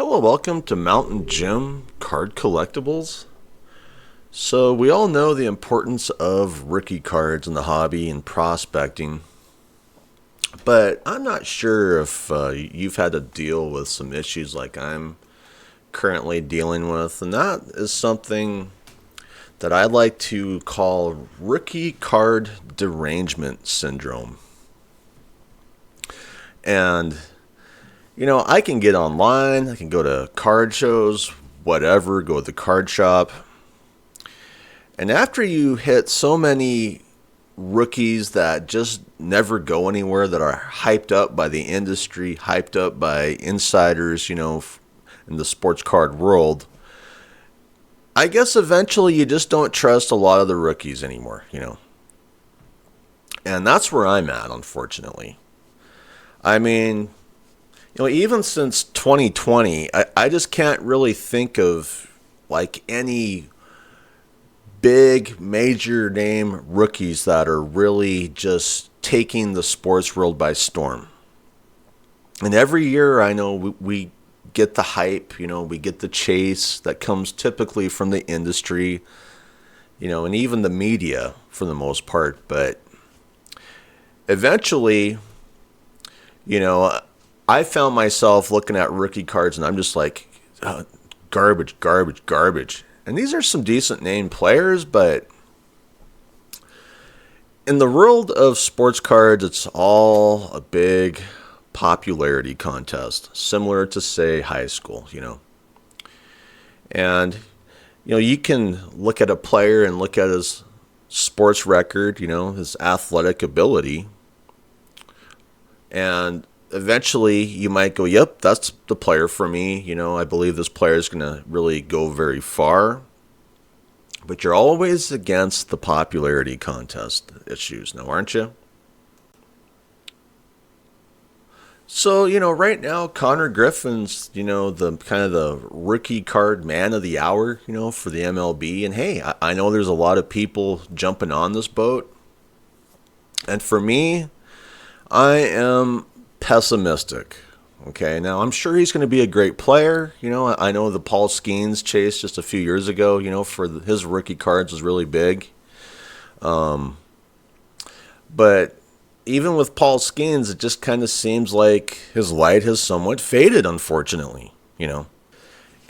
Hello, welcome to Mountain Gym Card Collectibles. So, we all know the importance of rookie cards in the hobby and prospecting, but I'm not sure if you've had to deal with some issues like I'm currently dealing with, and that is something that I like to call Rookie Card Derangement Syndrome. And I can get online, I can go to card shows, whatever, go to the card shop. And after you hit so many rookies that just never go anywhere, that are hyped up by the industry, hyped up by insiders, in the sports card world, I guess eventually you just don't trust a lot of the rookies anymore. And that's where I'm at, unfortunately. I mean, even since 2020, I just can't really think of like any big major name rookies that are really just taking the sports world by storm. And every year I know we get the hype, we get the chase that comes typically from the industry, and even the media for the most part. But eventually, I found myself looking at rookie cards and I'm just like, garbage, garbage, garbage. And these are some decent named players, but in the world of sports cards, it's all a big popularity contest, similar to, say, high school. And, you can look at a player and look at his sports record, his athletic ability, and eventually you might go, yep, that's the player for me. I believe this player is going to really go very far. But you're always against the popularity contest issues now, aren't you? So, right now, Connor Griffin's, the kind of the rookie card man of the hour, for the MLB. And hey, I know there's a lot of people jumping on this boat. And for me, I am pessimistic. Okay, now I'm sure he's going to be a great player. I know the Paul Skeens chase just a few years ago, for his rookie cards was really big. But even with Paul Skeens, it just kind of seems like his light has somewhat faded, unfortunately.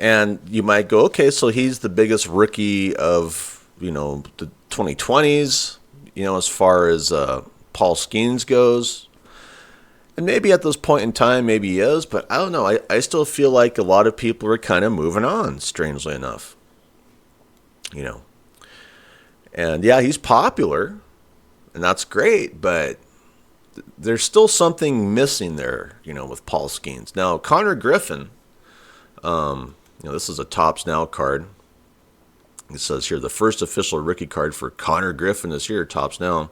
And you might go, okay, so he's the biggest rookie of, the 2020s, as far as Paul Skeens goes. And maybe at this point in time, maybe he is, but I don't know. I still feel like a lot of people are kind of moving on, strangely enough. And yeah, he's popular, and that's great, but there's still something missing there, with Paul Skeens. Now, Connor Griffin, this is a Topps Now card. It says here, the first official rookie card for Connor Griffin this year, Topps Now.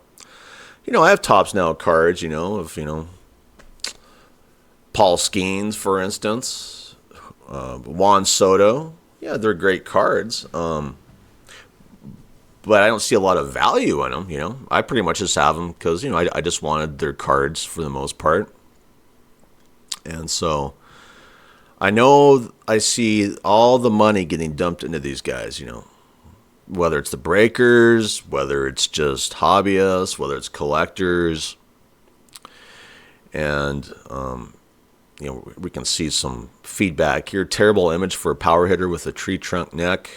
I have Topps Now cards, of, Paul Skeens, for instance, Juan Soto. Yeah, they're great cards, but I don't see a lot of value in them. I pretty much just have them because I just wanted their cards for the most part, and so I know I see all the money getting dumped into these guys. Whether it's the breakers, whether it's just hobbyists, whether it's collectors, and we can see some feedback here. Terrible image for a power hitter with a tree trunk neck.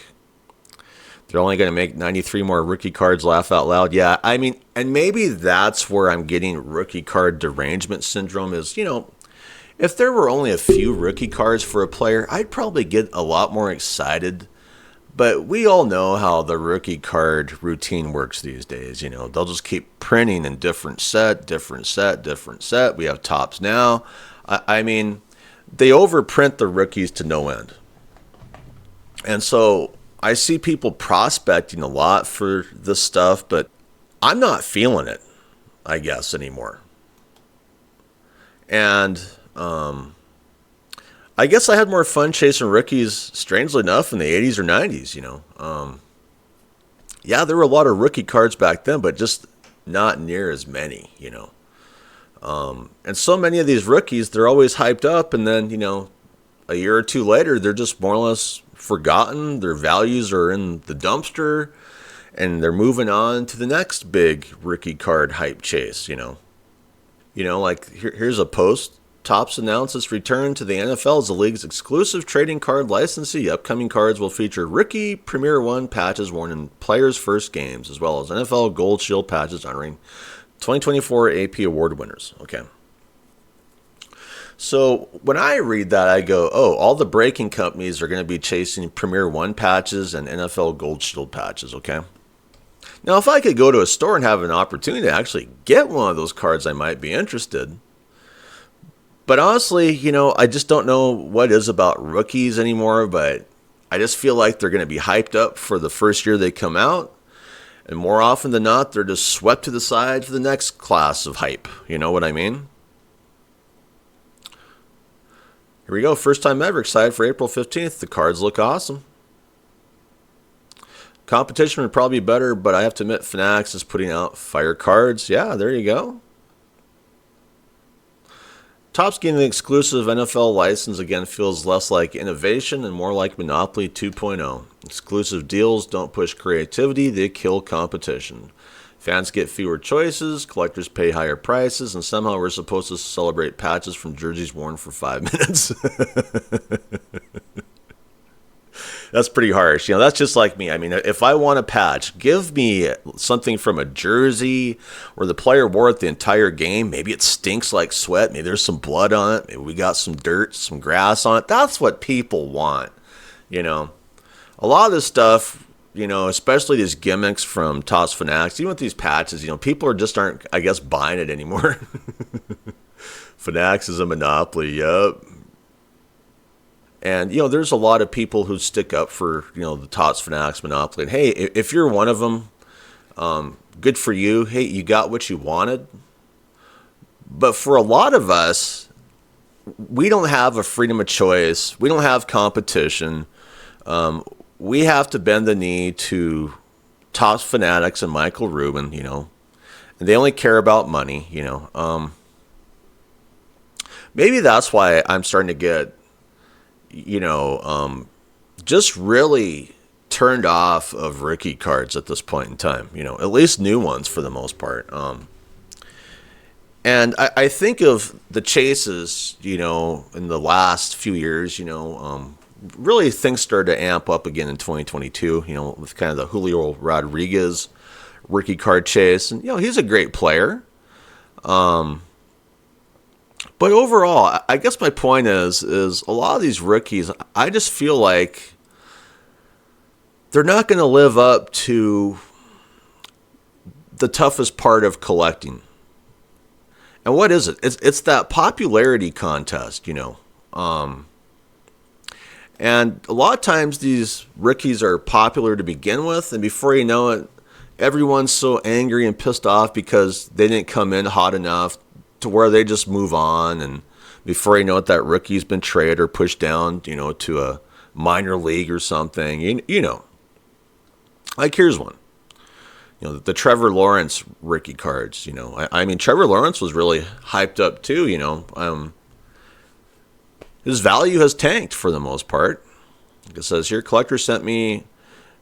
They're only going to make 93 more rookie cards, laugh out loud. Yeah, I mean, and maybe that's where I'm getting rookie card derangement syndrome is, if there were only a few rookie cards for a player, I'd probably get a lot more excited. But we all know how the rookie card routine works these days. They'll just keep printing in different set, different set, different set. We have Topps Now. I mean, they overprint the rookies to no end. And so I see people prospecting a lot for this stuff, but I'm not feeling it, I guess, anymore. And I guess I had more fun chasing rookies, strangely enough, in the 80s or 90s, Yeah, there were a lot of rookie cards back then, but just not near as many, And so many of these rookies, they're always hyped up, and then, a year or two later, they're just more or less forgotten. Their values are in the dumpster, and they're moving on to the next big rookie card hype chase, like here's a post. Topps announced its return to the NFL as the league's exclusive trading card licensee. Upcoming cards will feature rookie Premier 1 patches worn in players' first games, as well as NFL Gold Shield patches honoring 2024 AP Award winners. Okay. So when I read that, I go, oh, all the breaking companies are going to be chasing Premier 1 patches and NFL Gold Shield patches, okay? Now, if I could go to a store and have an opportunity to actually get one of those cards, I might be interested. But honestly, I just don't know what is about rookies anymore, but I just feel like they're going to be hyped up for the first year they come out. And more often than not, they're just swept to the side for the next class of hype. You know what I mean? Here we go. First time ever. Excited for April 15th. The cards look awesome. Competition would probably be better, but I have to admit Fanatics is putting out fire cards. Yeah, there you go. Topps getting the exclusive NFL license again feels less like innovation and more like Monopoly 2.0. Exclusive deals don't push creativity, they kill competition. Fans get fewer choices, collectors pay higher prices, and somehow we're supposed to celebrate patches from jerseys worn for 5 minutes. That's pretty harsh. That's just like me. I mean, if I want a patch, give me something from a jersey where the player wore it the entire game. Maybe it stinks like sweat. Maybe there's some blood on it. Maybe we got some dirt, some grass on it. That's what people want. A lot of this stuff, especially these gimmicks from Topps Fanatics, even with these patches, people aren't, I guess, buying it anymore. Fanatics is a monopoly. Yup. And, there's a lot of people who stick up for, the Topps Fanatics monopoly. And, hey, if you're one of them, good for you. Hey, you got what you wanted. But for a lot of us, we don't have a freedom of choice. We don't have competition. We have to bend the knee to Topps Fanatics and Michael Rubin, and they only care about money, Maybe that's why I'm starting to get just really turned off of rookie cards at this point in time, at least new ones for the most part. And I think of the chases, in the last few years, really things started to amp up again in 2022, with kind of the Julio Rodriguez rookie card chase. And, he's a great player. But overall, I guess my point is a lot of these rookies, I just feel like they're not going to live up to the toughest part of collecting. And what is it? It's that popularity contest, And a lot of times these rookies are popular to begin with, and before you know it, everyone's so angry and pissed off because they didn't come in hot enough to where they just move on, and before you know it, that rookie's been traded or pushed down, to a minor league or something. Like here's one. The Trevor Lawrence rookie cards. I mean, Trevor Lawrence was really hyped up too. His value has tanked for the most part. Like it says here, collector sent me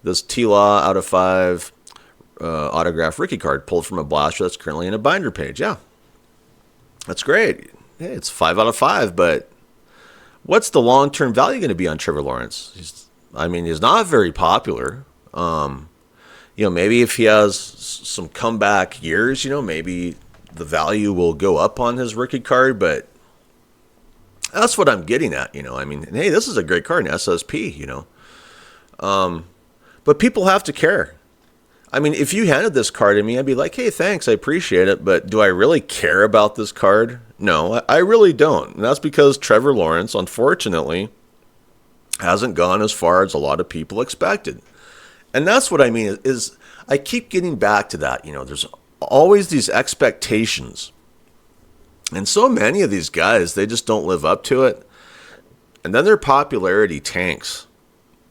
this T-Law out of 5 autograph rookie card pulled from a blaster that's currently in a binder page. Yeah. That's great. Hey, it's 5 out of 5, but what's the long-term value going to be on Trevor Lawrence? He's not very popular. Maybe if he has some comeback years, maybe the value will go up on his rookie card, but that's what I'm getting at, hey, this is a great card in SSP, but people have to care. If you handed this card to me, I'd be like, hey, thanks, I appreciate it, but do I really care about this card? No, I really don't. And that's because Trevor Lawrence, unfortunately, hasn't gone as far as a lot of people expected. And that's what I mean, is I keep getting back to that. There's always these expectations. And so many of these guys, they just don't live up to it. And then their popularity tanks.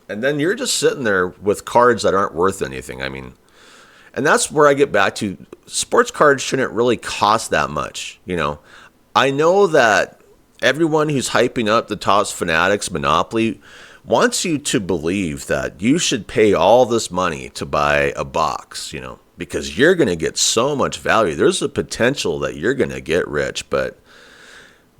And then you're just sitting there with cards that aren't worth anything. And that's where I get back to sports cards shouldn't really cost that much. I know that everyone who's hyping up the Topps Fanatics Monopoly wants you to believe that you should pay all this money to buy a box, because you're going to get so much value. There's a potential that you're going to get rich, but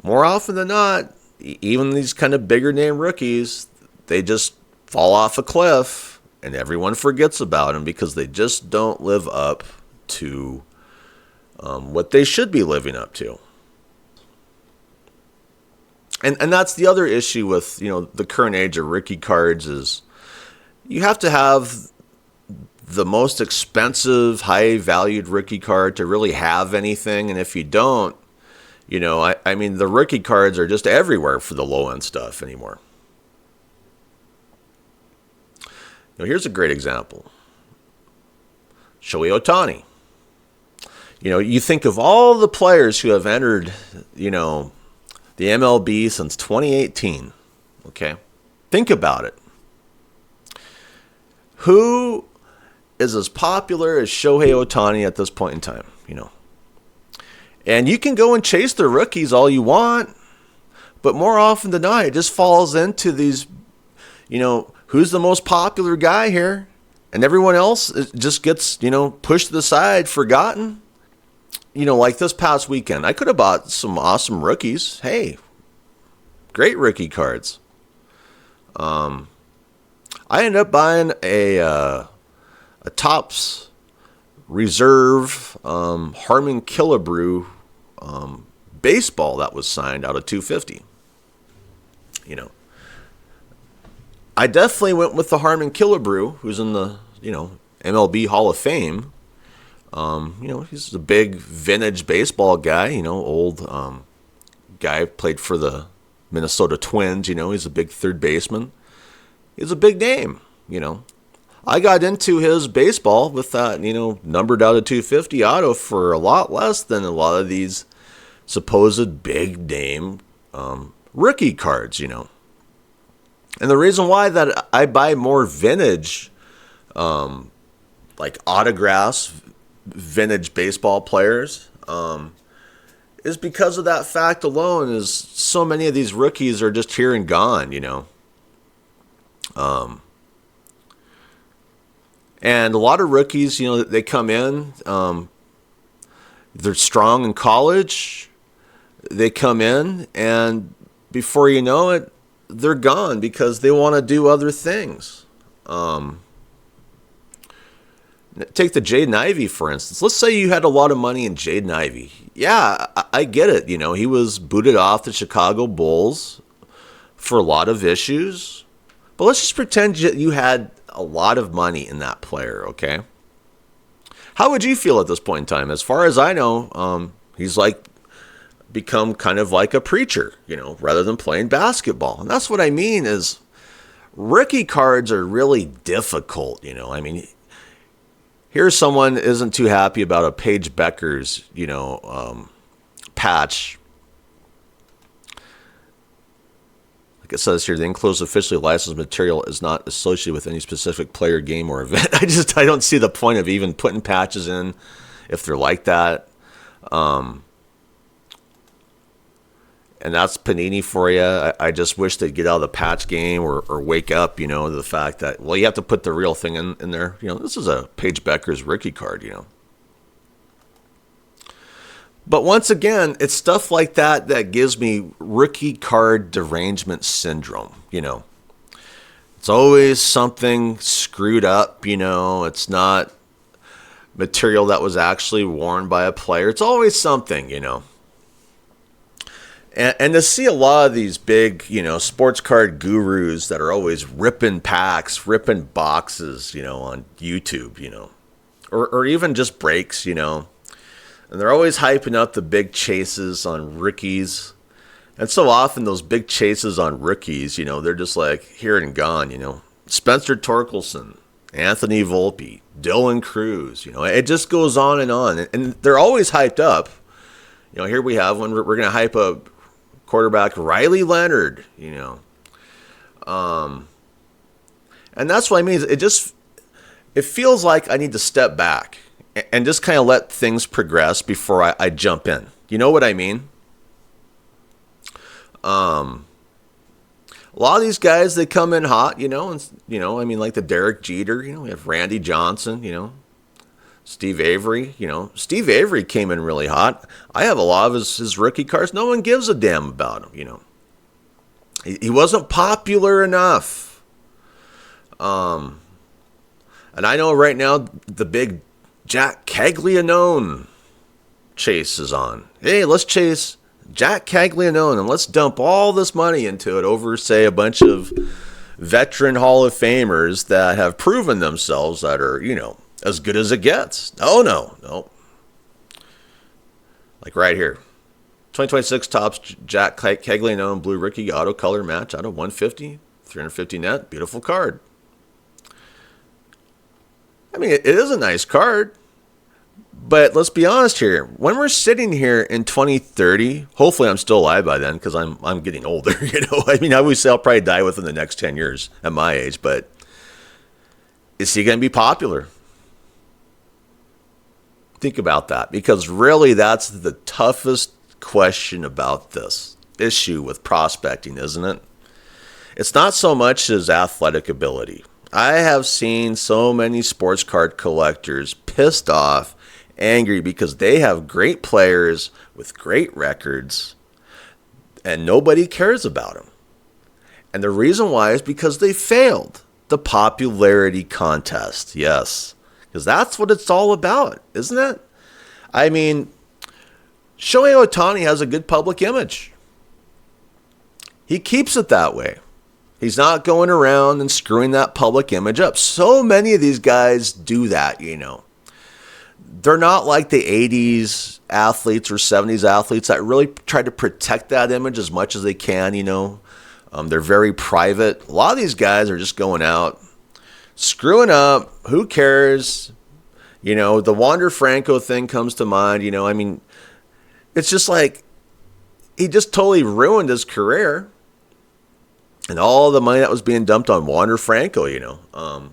more often than not, even these kind of bigger name rookies, they just fall off a cliff and everyone forgets about them because they just don't live up to what they should be living up to. And that's the other issue with, the current age of rookie cards is you have to have the most expensive, high-valued rookie card to really have anything. And if you don't, I mean, the rookie cards are just everywhere for the low-end stuff anymore. Here's a great example. Shohei Ohtani. You think of all the players who have entered, the MLB since 2018, okay? Think about it. Who is as popular as Shohei Ohtani at this point in time, And you can go and chase the rookies all you want, but more often than not, it just falls into these, who's the most popular guy here? And everyone else just gets, pushed to the side, forgotten. Like this past weekend, I could have bought some awesome rookies. Hey, great rookie cards. I ended up buying a Topps Reserve Harmon Killebrew baseball that was signed out of 250. I definitely went with the Harmon Killebrew, who's in the MLB Hall of Fame. He's a big vintage baseball guy, old guy, played for the Minnesota Twins, he's a big third baseman. He's a big name, I got into his baseball with that, numbered out of 250 auto for a lot less than a lot of these supposed big name rookie cards, And the reason why that I buy more vintage, like autographs, vintage baseball players, is because of that fact alone. Is so many of these rookies are just here and gone, and a lot of rookies, they come in, they're strong in college, they come in, and before you know it, they're gone because they want to do other things. Take the Jaden Ivey, for instance. Let's say you had a lot of money in Jaden Ivey. Yeah, I get it. He was booted off the Chicago Bulls for a lot of issues. But let's just pretend that you had a lot of money in that player, okay? How would you feel at this point in time? As far as I know, he's become kind of like a preacher, rather than playing basketball. And that's what I mean is rookie cards are really difficult, I mean, here's someone isn't too happy about a Paige Becker's, patch. Like it says here, the enclosed officially licensed material is not associated with any specific player, game, or event. I don't see the point of even putting patches in if they're like that. And that's Panini for you. I just wish they'd get out of the patch game or wake up, to the fact that, you have to put the real thing in there. This is a Paige Becker's rookie card, But once again, it's stuff like that that gives me rookie card derangement syndrome, It's always something screwed up, It's not material that was actually worn by a player. It's always something, And to see a lot of these big, sports card gurus that are always ripping packs, ripping boxes, on YouTube, or even just breaks, and they're always hyping up the big chases on rookies. And so often those big chases on rookies, they're just like here and gone, Spencer Torkelson, Anthony Volpe, Dylan Cruz, it just goes on. And they're always hyped up. Here we have one, we're going to hype up quarterback Riley Leonard, and that's what I mean. It feels like I need to step back and just kind of let things progress before I jump in. You know what I mean? A lot of these guys, they come in hot, I mean, like the Derek Jeter, we have Randy Johnson, Steve Avery, Steve Avery came in really hot. I have a lot of his rookie cards. No one gives a damn about him, He wasn't popular enough. And I know right now the big Jack Caglianone chase is on. Hey, let's chase Jack Caglianone and let's dump all this money into it over, say, a bunch of veteran Hall of Famers that have proven themselves that are, as good as it gets. No. Like right here. 2026 Topps Jack Caglianone Blue Rookie Auto Color Match out of 150, 350 net. Beautiful card. I mean, it is a nice card. But let's be honest here. When we're sitting here in 2030, hopefully I'm still alive by then because I'm getting older. I mean, I always say I'll probably die within the next 10 years at my age. But is he going to be popular? Think about that, because really that's the toughest question about this issue with prospecting, isn't it? It's not so much his athletic ability. I have seen so many sports card collectors pissed off, angry, because they have great players with great records and nobody cares about them. And the reason why is because they failed the popularity contest. Yes, because that's what it's all about, isn't it? I mean, Shohei Ohtani has a good public image. He keeps it that way. He's not going around and screwing that public image up. So many of these guys do that, They're not like the 80s athletes or 70s athletes that really try to protect that image as much as they can, They're very private. A lot of these guys are just going out, screwing up. Who cares? The Wander Franco thing comes to mind. I mean, it's just like he just totally ruined his career. And all the money that was being dumped on Wander Franco, And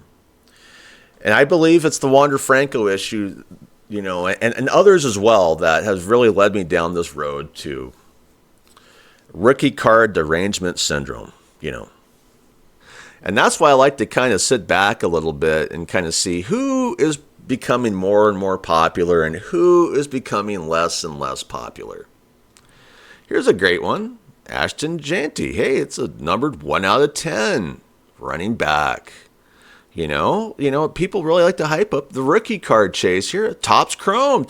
I believe it's the Wander Franco issue, and others as well that has really led me down this road to Rookie Card Derangement Syndrome, And that's why I like to kind of sit back a little bit and kind of see who is becoming more and more popular and who is becoming less and less popular. Here's a great one. Ashton Janty. Hey, it's a numbered 1 out of 10 running back. People really like to hype up the rookie card chase here. Topps Chrome.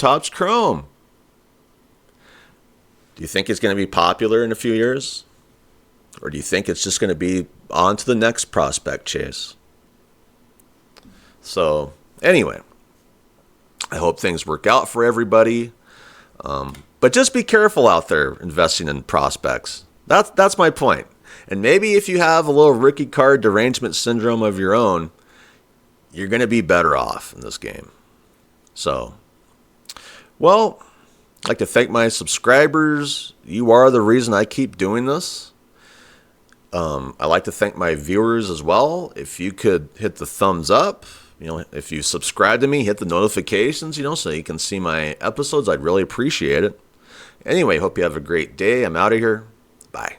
Do you think it's going to be popular in a few years? Or do you think it's just going to be on to the next prospect chase? So, anyway, I hope things work out for everybody. But just be careful out there investing in prospects. That's my point. And maybe if you have a little rookie card derangement syndrome of your own, you're going to be better off in this game. So, well, I'd like to thank my subscribers. You are the reason I keep doing this. I'd like to thank my viewers as well. If you could hit the thumbs up, if you subscribe to me, hit the notifications, so you can see my episodes. I'd really appreciate it. Anyway, hope you have a great day. I'm out of here. Bye.